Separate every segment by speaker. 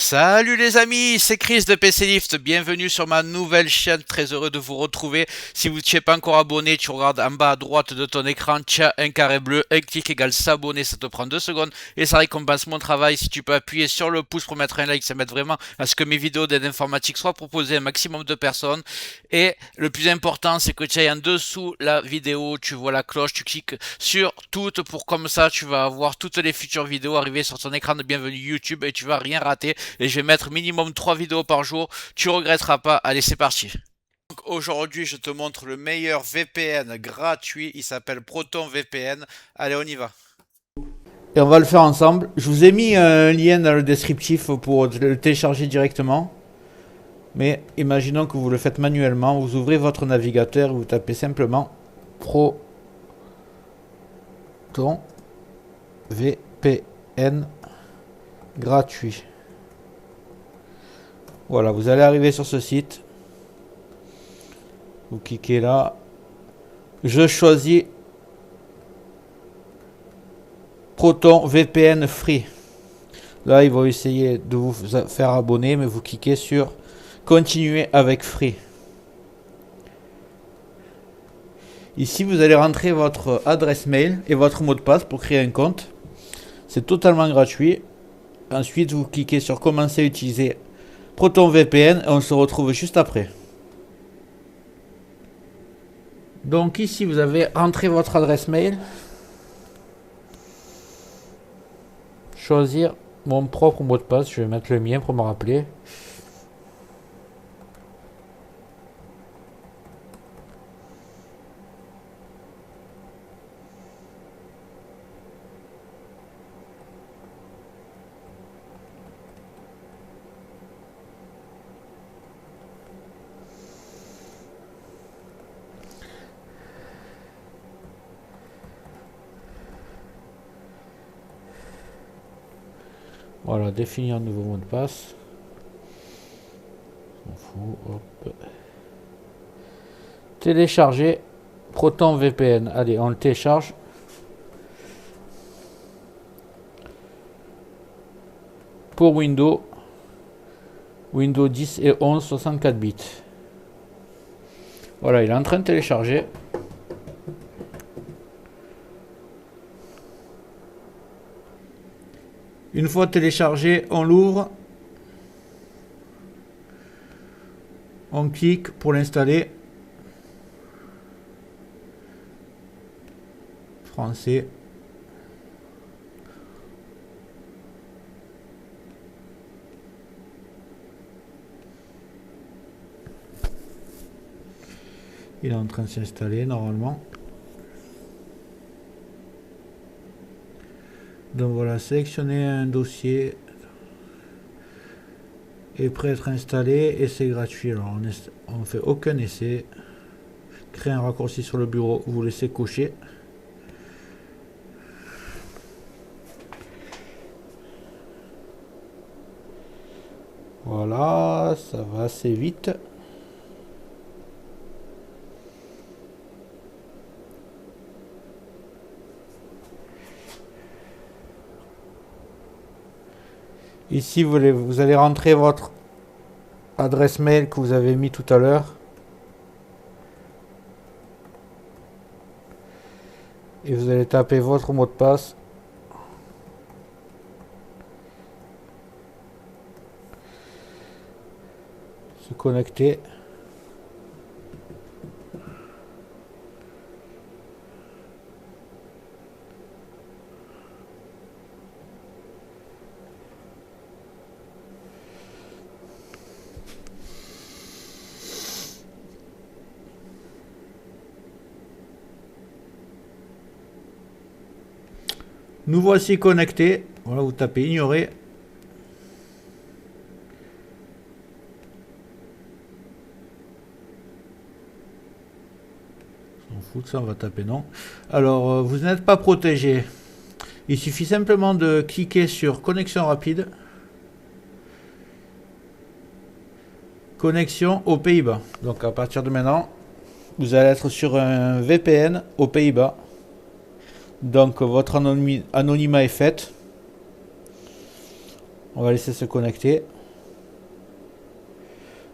Speaker 1: Salut les amis, c'est Chris de PC Lift, bienvenue sur ma nouvelle chaîne, très heureux de vous retrouver. Si vous ne t'es pas encore abonné, tu regardes en bas à droite de ton écran, tu as un carré bleu, un clic égale s'abonner, ça te prend 2 secondes et ça récompense mon travail. Si tu peux appuyer sur le pouce pour mettre un like, ça m'aide vraiment à ce que mes vidéos d'aide informatique soient proposées à un maximum de personnes. Et le plus important, c'est que tu ailles en dessous la vidéo, tu vois la cloche, tu cliques sur toutes pour comme ça tu vas avoir toutes les futures vidéos arriver sur ton écran de bienvenue YouTube et tu vas rien rater et je vais mettre minimum 3 vidéos par jour. Tu regretteras pas. Allez, c'est parti. Donc aujourd'hui, je te montre le meilleur VPN gratuit. Il s'appelle Proton VPN. Allez, on y va. Et on va le faire ensemble. Je vous ai mis un lien dans le descriptif pour le télécharger directement. Mais imaginons que vous le faites manuellement. Vous ouvrez votre navigateur et vous tapez simplement Proton VPN gratuit. Voilà, vous allez arriver sur ce site. Vous cliquez là. Je choisis Proton VPN Free. Là, il va essayer de vous faire abonner, mais vous cliquez sur Continuer avec Free. Ici, vous allez rentrer votre adresse mail et votre mot de passe pour créer un compte. C'est totalement gratuit. Ensuite, vous cliquez sur Commencer à utiliser Proton VPN et on se retrouve juste après. Donc ici, vous avez rentré votre adresse mail. Choisir mon propre mot de passe. Je vais mettre le mien pour me rappeler. Voilà, définir un nouveau mot de passe. On fout, hop. Télécharger Proton VPN. Allez, on le télécharge. Pour Windows 10 et 11, 64 bits. Voilà, il est en train de télécharger. Une fois téléchargé, on l'ouvre. On clique pour l'installer. Français. Il est en train de s'installer normalement. Donc voilà, sélectionner un dossier est prêt à être installé et c'est gratuit. Alors on ne fait aucun essai. Créer un raccourci sur le bureau, vous laissez cocher. Voilà, ça va assez vite. Ici, vous allez rentrer votre adresse mail que vous avez mis tout à l'heure. Et vous allez taper votre mot de passe. Se connecter. Nous voici connectés. Voilà, vous tapez ignorer. On fout de ça, on va taper non. Alors, vous n'êtes pas protégé. Il suffit simplement de cliquer sur connexion rapide. Connexion aux Pays-Bas. Donc à partir de maintenant, vous allez être sur un VPN aux Pays-Bas. Donc votre anonymat est fait.
Speaker 2: On va laisser se connecter.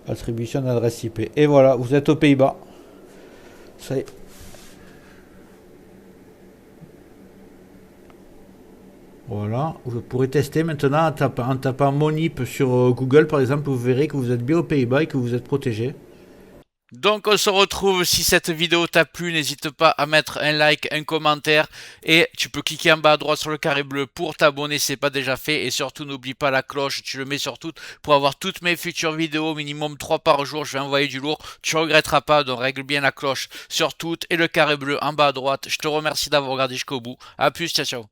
Speaker 2: Attribution d'adresse IP. Et voilà, vous êtes aux Pays-Bas. Ça y est. Voilà, vous pourrez tester maintenant en tapant Monip sur Google par exemple, vous verrez que vous êtes bien aux Pays-Bas et que vous êtes protégé.
Speaker 1: Donc on se retrouve, si cette vidéo t'a plu, n'hésite pas à mettre un like, un commentaire et tu peux cliquer en bas à droite sur le carré bleu pour t'abonner si c'est pas déjà fait et surtout n'oublie pas la cloche, tu le mets sur toutes pour avoir toutes mes futures vidéos, minimum 3 par jour, je vais envoyer du lourd, tu regretteras pas, donc règle bien la cloche sur toutes et le carré bleu en bas à droite. Je te remercie d'avoir regardé jusqu'au bout, à plus, ciao ciao.